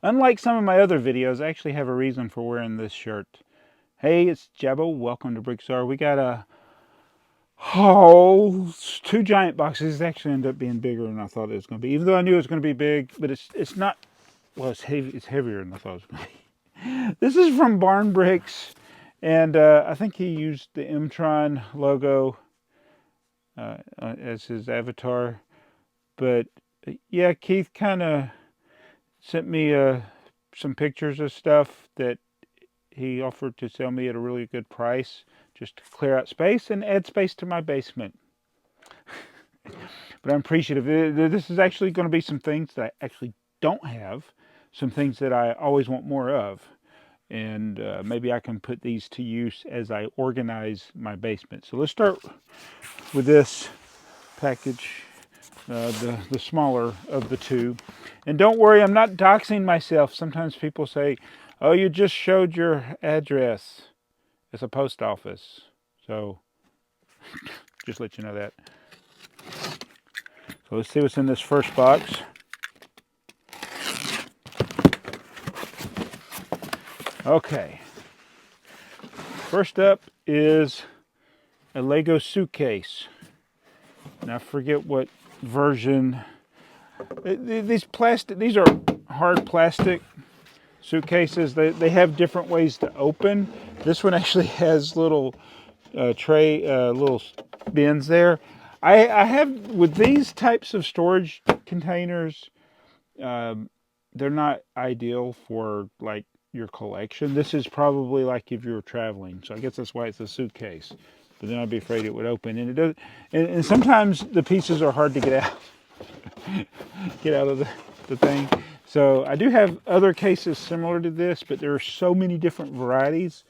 Unlike some of my other videos, I actually have a reason for wearing this shirt. Hey, it's Jabbo. Welcome to BrickTsar. We got two giant boxes. It actually ended up being bigger than I thought it was going to be. Even though I knew it was going to be big, but it's not. Well, it's heavy. It's heavier than I thought it was going to be. This is from Barn Bricks, and I think he used the Mtron logo as his avatar. But yeah, Keith kind of sent me some pictures of stuff that he offered to sell me at a really good price just to clear out space and add space to my basement. But I'm appreciative. This is actually going to be some things that I actually don't have, some things that I always want more of. And maybe I can put these to use as I organize my basement. So let's start with this package, the smaller of the two. And don't worry, I'm not doxing myself. Sometimes people say, oh, you just showed your address. It's a post office. So just let you know that. So let's see what's in this first box. Okay. First up is a Lego suitcase. And I forget what version. These are hard plastic suitcases. They have different ways to open. This one actually has little little bins there. I have, with these types of storage containers, they're not ideal for like your collection. This is probably like if you were traveling. So I guess that's why it's a suitcase. But then I'd be afraid it would open. And it does. And sometimes the pieces are hard to get out. Get out of the thing. So I do have other cases similar to this, but there are so many different varieties.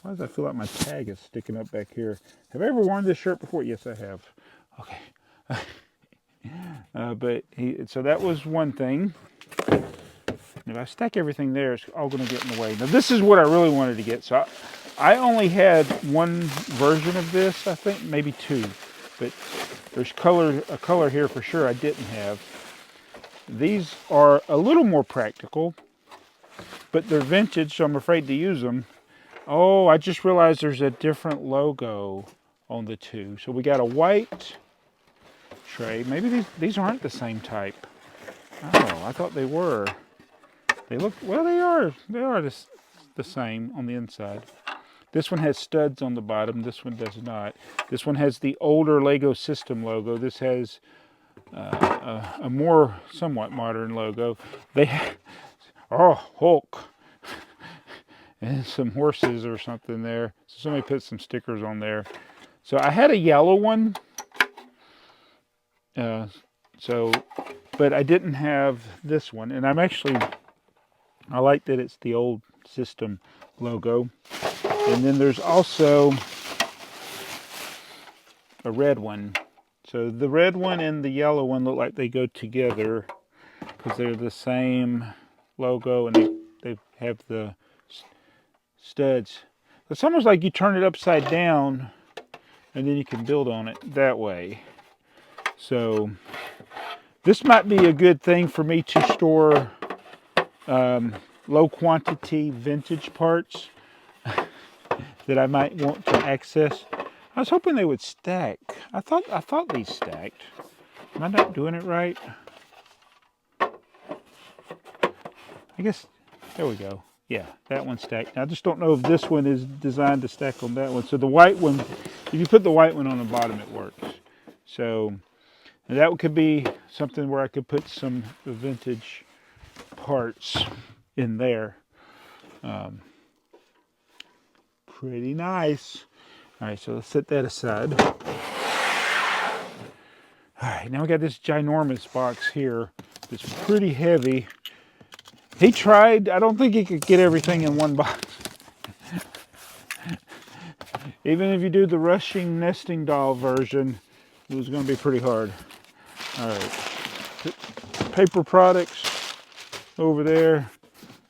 Why does I feel like my tag is sticking up back here? Have I ever worn this shirt before? Yes, I have. Okay. So that was one thing. If I stack everything there, it's all going to get in the way. Now this is what I really wanted to get. So I only had one version of this, I think, maybe two. But there's a color here for sure I didn't have. These are a little more practical, but they're vintage, so I'm afraid to use them. Oh, I just realized there's a different logo on the two. So we got a white tray. Maybe these aren't the same type. Oh, I thought they were. They look, well, they are the same on the inside. This one has studs on the bottom. This one does not. This one has the older Lego system logo. This has a more somewhat modern logo. They have, oh, Hulk. And some horses or something there. So somebody put some stickers on there. So I had a yellow one. But I didn't have this one. And I like that it's the old system logo. And then there's also a red one. So the red one and the yellow one look like they go together because they're the same logo and they have the studs. It's almost like you turn it upside down and then you can build on it that way. So this might be a good thing for me to store low quantity vintage parts that I might want to access. I was hoping they would stack. I thought these stacked. Am I not doing it right? I guess, there we go. Yeah, that one's stacked. I just don't know if this one is designed to stack on that one. So the white one, if you put the white one on the bottom, it works. So that could be something where I could put some vintage parts in there. Pretty nice. All right, so let's set that aside. All right, now we got this ginormous box here. It's pretty heavy. He tried. I don't think he could get everything in one box. Even if you do the rushing nesting doll version, it was going to be pretty hard. All right, paper products over there.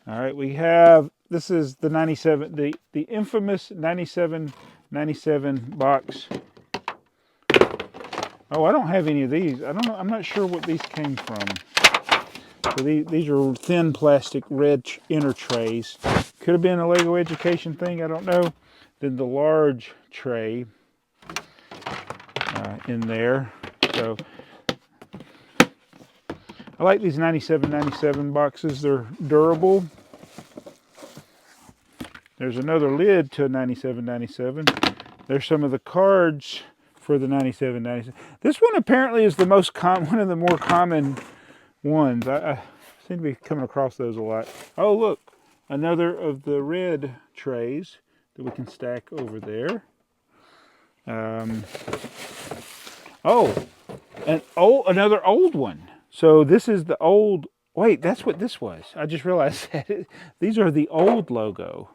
All right, we have, this is the 97, the infamous 97 box. Oh, I don't have any of these. I don't know. I'm not sure what these came from. So these are thin plastic red inner trays. Could have been a LEGO Education thing, I don't know. Then the large tray in there. So I like these 97.97 boxes. They're durable. There's another lid to a 97.97. There's some of the cards for the 97.97. This one apparently is the most one of the more common ones. I seem to be coming across those a lot. Oh, look, another of the red trays that we can stack over there. Another old one. So this is the old. Wait, that's what this was. I just realized that these are the old logo.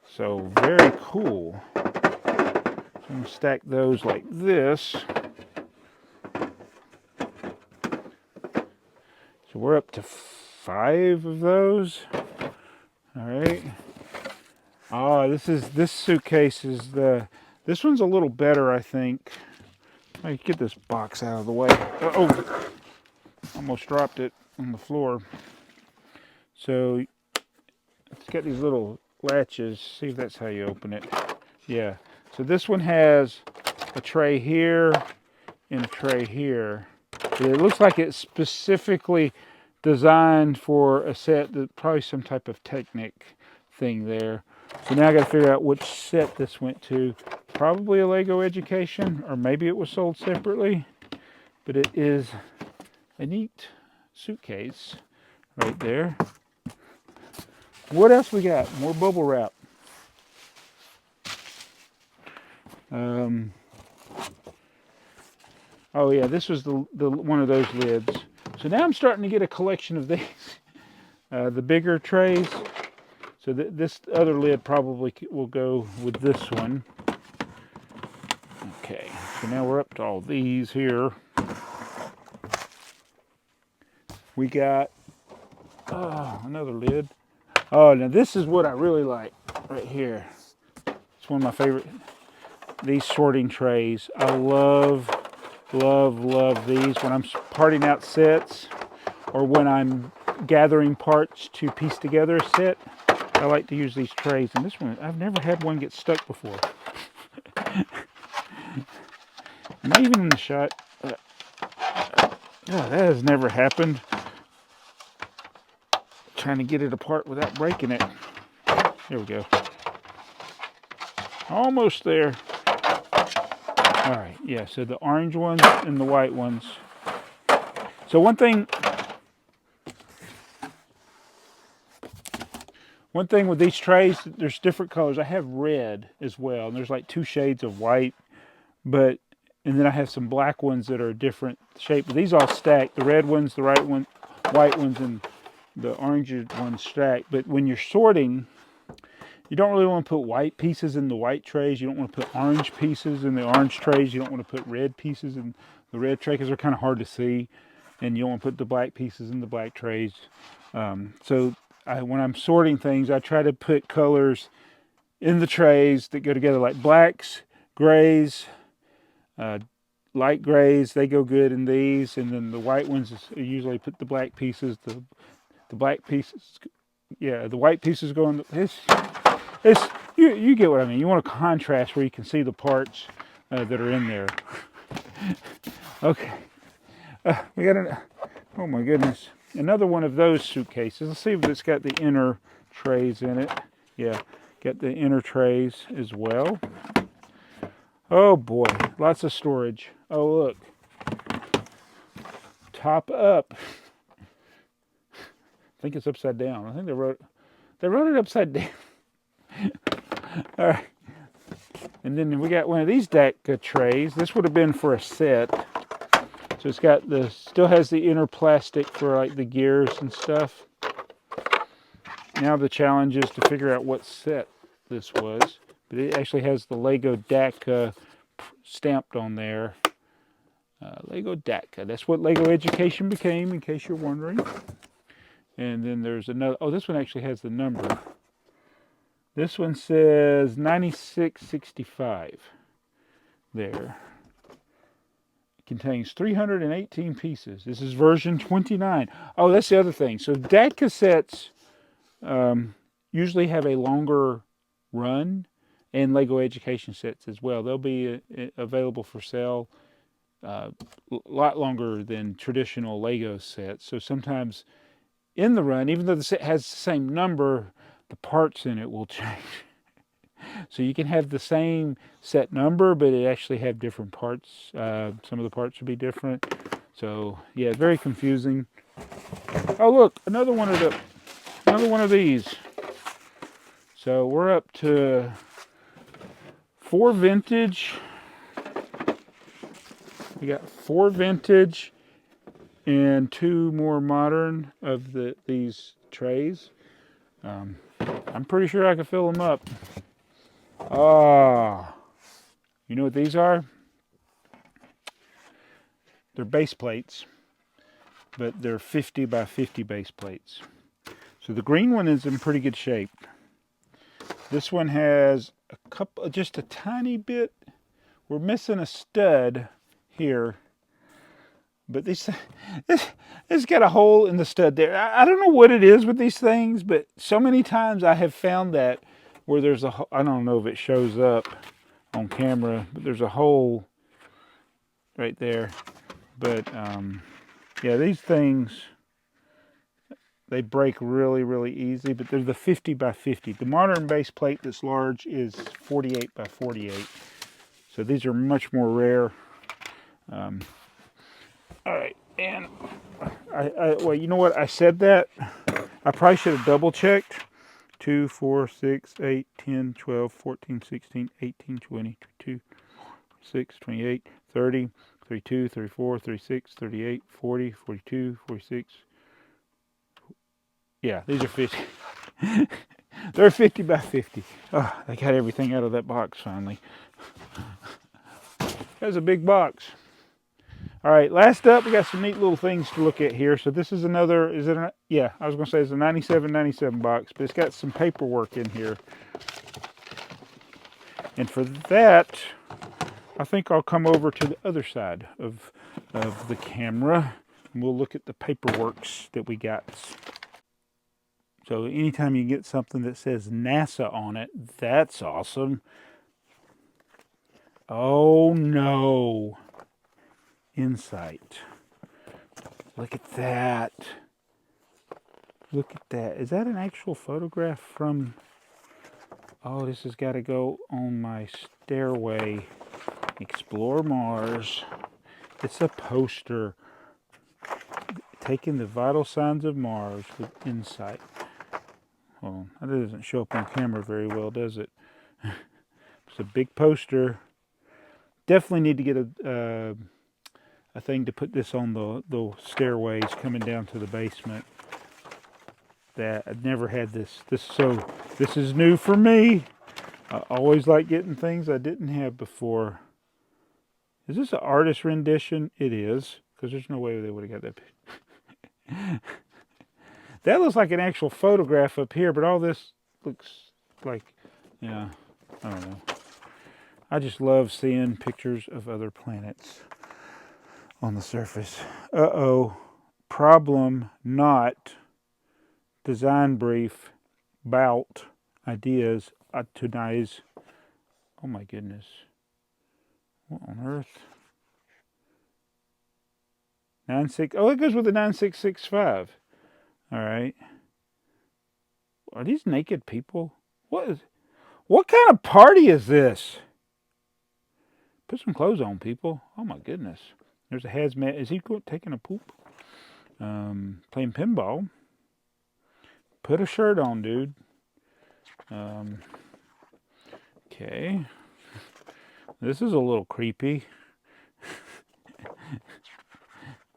So very cool. So I'm going to stack those like this. So we're up to 5 of those. All right. Oh, this suitcase is this one's a little better, I think. I get this box out of the way. Oh, almost dropped it on the floor. So it's got these little latches. See if that's how you open it. Yeah. So this one has a tray here and a tray here. It looks like it's specifically designed for a set, that probably some type of Technic thing there. So now I got to figure out which set this went to. Probably a LEGO Education, or maybe it was sold separately. But it is a neat suitcase right there. What else we got? More bubble wrap. Oh yeah, this was the one of those lids. So now I'm starting to get a collection of these. The bigger trays. So this other lid probably will go with this one. Okay, so now we're up to all these here. We got another lid. Oh, now this is what I really like right here. It's one of my favorite. These sorting trays. I love these when I'm parting out sets or when I'm gathering parts to piece together a set. I like to use these trays. And this one, I've never had one get stuck before. Not even in the shot. That has never happened. Trying to get it apart without breaking it. There we go. Almost there. All right, yeah, so the orange ones and the white ones. So one thing with these trays, there's different colors. I have red as well, and there's like 2 shades of white, and then I have some black ones that are a different shape. But these all stack, the red ones, the white ones, and the orange ones stack. But when you're sorting, you don't really want to put white pieces in the white trays. You don't want to put orange pieces in the orange trays. You don't want to put red pieces in the red tray because they're kind of hard to see. And you don't want to put the black pieces in the black trays. So when I'm sorting things, I try to put colors in the trays that go together, like blacks, grays, light grays. They go good in these. And then the white ones, I usually put the black pieces, the black pieces. Yeah, the white pieces go in you get what I mean. You want a contrast where you can see the parts that are in there. Okay. We got oh my goodness. Another one of those suitcases. Let's see if it's got the inner trays in it. Yeah, got the inner trays as well. Oh boy, lots of storage. Oh look. Top up. I think it's upside down. I think they wrote it upside down. All right. And then we got one of these Dacta trays. This would have been for a set. So it's got still has the inner plastic for like the gears and stuff. Now the challenge is to figure out what set this was. But it actually has the LEGO Dacta stamped on there. LEGO Dacta. That's what LEGO Education became, in case you're wondering. And then there's another. Oh, this one actually has the number. This one says 9665 there. contains 318 pieces. This is version 29. Oh, that's the other thing. So DAT cassettes usually have a longer run, and LEGO Education sets as well. They'll be available for sale a lot longer than traditional LEGO sets. So sometimes in the run, even though the set has the same number, the parts in it will change. So you can have the same set number, but it actually have different parts. Some of the parts will be different. So yeah, very confusing. Oh look, another one of these. So we're up to 4 vintage. We got 4 vintage and 2 more modern of these trays. I'm pretty sure I could fill them up. You know what these are? They're base plates, but they're 50 by 50 base plates. So the green one is in pretty good shape. This one has just a tiny bit. We're missing a stud here, but it's got a hole in the stud there. I don't know what it is with these things, but so many times I have found that where there's I don't know if it shows up on camera, but there's a hole right there. But yeah, these things, they break really, really easy, but they're the 50 by 50. The modern base plate that's large is 48 by 48. So these are much more rare. All right, and well, you know what? I said that. I probably should have double checked. 2, 4, 6, 8, 10, 12, 14, 16, 18, 20, 22, 26, 28, 30, 32, 34, 36, 38, 40, 42, 46. Yeah, these are 50. They're 50 by 50. Oh, I got everything out of that box finally. That's a big box. All right, last up, we got some neat little things to look at here. So this is another, yeah, I was going to say it's a 97.97 box, but it's got some paperwork in here. And for that, I think I'll come over to the other side of the camera, and we'll look at the paperworks that we got. So anytime you get something that says NASA on it, that's awesome. Oh no. Insight. Look at that. Look at that. Is that an actual photograph from... Oh, this has got to go on my stairway. Explore Mars. It's a poster. Taking the vital signs of Mars with insight. Oh, that doesn't show up on camera very well, does it? It's a big poster. Definitely need to get a thing to put this on the stairways coming down to the basement. That I've never had this. So this is new for me. I always like getting things I didn't have before. Is this an artist rendition? It is, because there's no way they would have got that. That looks like an actual photograph up here, but all this looks like, yeah, I don't know. I just love seeing pictures of other planets on the surface. Uh-oh. Problem not. Design brief. Bout. Ideas. Tonight. Oh my goodness. What on earth? 96. Oh, it goes with the 9665. Alright. Are these naked people? What kind of party is this? Put some clothes on, people. Oh my goodness. There's a hazmat. Is he taking a poop? Playing pinball. Put a shirt on, dude. Okay. This is a little creepy.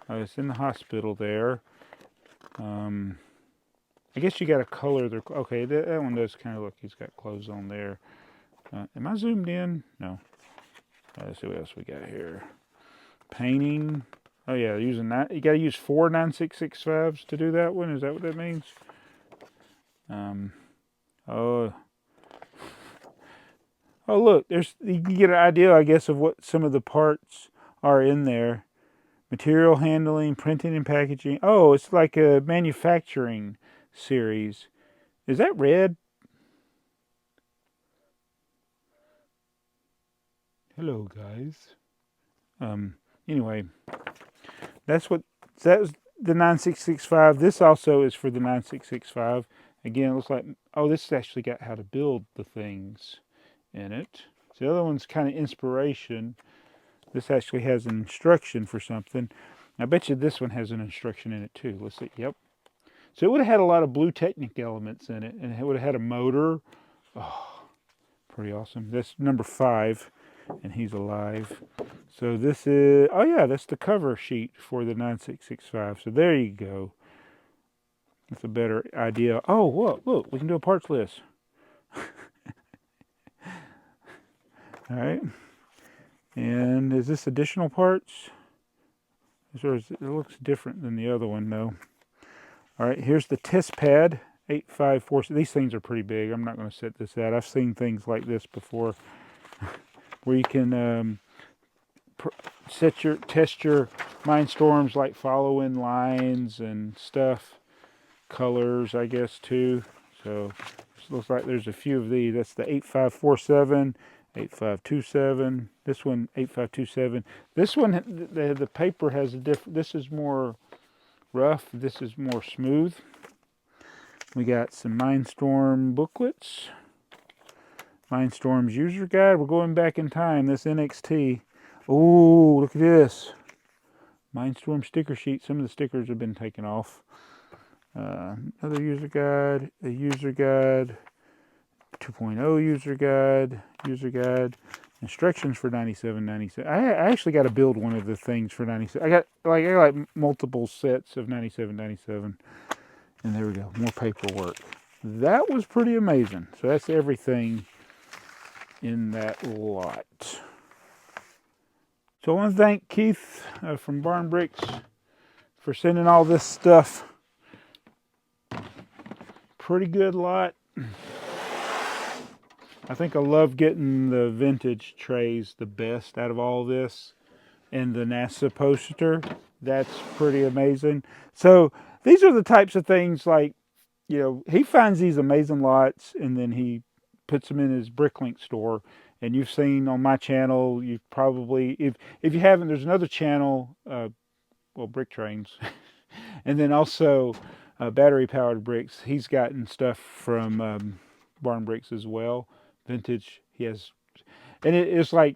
Oh, it's in the hospital there. I guess you got to color their... Okay, that one does kind of look... He's got clothes on there. Am I zoomed in? No. Let's see what else we got here. Painting. Oh yeah, using that. You got to use 4 9665s to do that one. Is that what that means? Oh look, you can get an idea, I guess, of what some of the parts are in there. Material handling, printing and packaging. Oh, it's like a manufacturing series. Is that red? Hello, guys. Anyway, that's that was the 9665. This also is for the 9665. Again, it looks like, oh, this actually got how to build the things in it. So the other one's kind of inspiration. This actually has an instruction for something. I bet you this one has an instruction in it too. Let's see. Yep. So it would have had a lot of Blue Technic elements in it, and it would have had a motor. Oh, pretty awesome. That's number 5, and he's alive. So this is, oh yeah, that's the cover sheet for the 9665. So there you go. That's a better idea. Oh, look, we can do a parts list. All right. And is this additional parts? It looks different than the other one, though. All right, here's the test pad, 854. These things are pretty big. I'm not going to set this out. I've seen things like this before where you can test your Mindstorms, like following lines and stuff. Colors, I guess, too. So it looks like there's a few of these. That's the 8547. 8527. This one, 8527. This one, the paper has a different. This is more rough. This is more smooth. We got some Mindstorm booklets. Mindstorm's user guide. We're going back in time. This NXT. Oh, look at this. Mindstorm sticker sheet. Some of the stickers have been taken off. Another user guide. A user guide. 2.0 user guide, instructions for 9797. I actually got to build one of the things for 97. I got like multiple sets of 9797, and there we go, more paperwork. That was pretty amazing. So that's everything in that lot. So I want to thank Keith from Barn Bricks for sending all this stuff. Pretty good lot. I think I love getting the vintage trays the best out of all this. And the NASA poster, that's pretty amazing. So these are the types of things, like, you know, he finds these amazing lots and then he puts them in his Bricklink store. And you've seen on my channel, you've probably, if you haven't, there's another channel, well, Brick Trains. And then also battery powered bricks. He's gotten stuff from Barn Bricks as well. Vintage. He has, and it's like,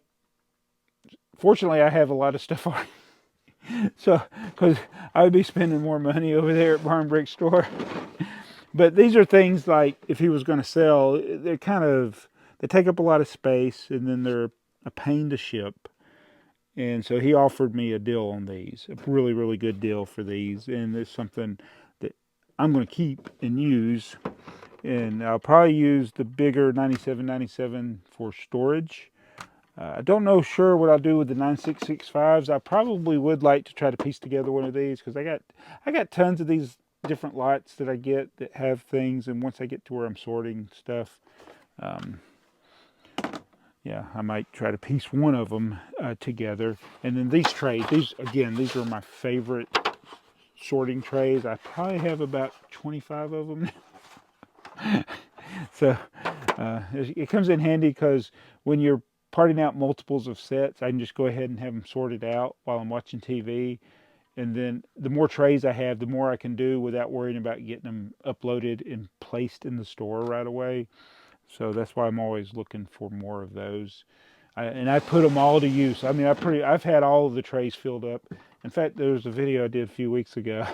fortunately I have a lot of stuff on. So, because I would be spending more money over there at Barn Brick store. But these are things like, if he was going to sell, they take up a lot of space, and then they're a pain to ship. And so he offered me a deal on these, a really, really good deal for these. And it's something that I'm going to keep and use. And I'll probably use the bigger 9797 for storage. I don't know sure what I'll do with the 9665s. I probably would like to try to piece together one of these, because I got tons of these different lots that I get that have things, and once I get to where I'm sorting stuff, yeah, I might try to piece one of them together. And then these trays, these are my favorite sorting trays. I probably have about 25 of them now. So it comes in handy, because when you're parting out multiples of sets, I can just go ahead and have them sorted out while I'm watching TV. And then the more trays I have, the more I can do without worrying about getting them uploaded and placed in the store right away. So that's why I'm always looking for more of those. And I put them all to use. I mean, I've had all of the trays filled up. In fact, there was a video I did a few weeks ago.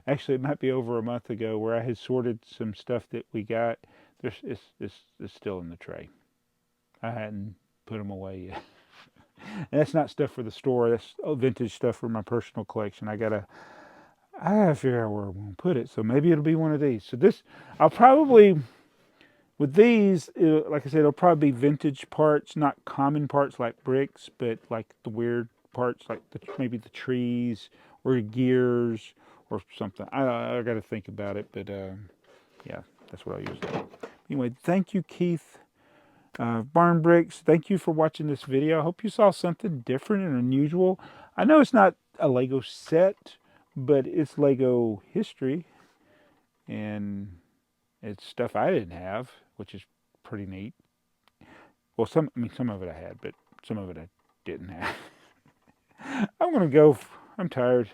Actually, it might be over a month ago, where I had sorted some stuff that we got. It's still in the tray. I hadn't put them away yet. And that's not stuff for the store. That's vintage stuff for my personal collection. I gotta figure out where I'm gonna put it. So maybe it'll be one of these. So this, I'll probably, with these, like I said, it'll probably be vintage parts, not common parts like bricks, but like the weird parts, like maybe the trees or gears or something. I got to think about it, but yeah, that's what I'll use. Anyway, thank you, Keith. Barn Bricks, thank you for watching this video. I hope you saw something different and unusual. I know it's not a Lego set, but it's Lego history, and it's stuff I didn't have, which is pretty neat. Well, some of it I had, but some of it I didn't have. I'm gonna go. I'm tired.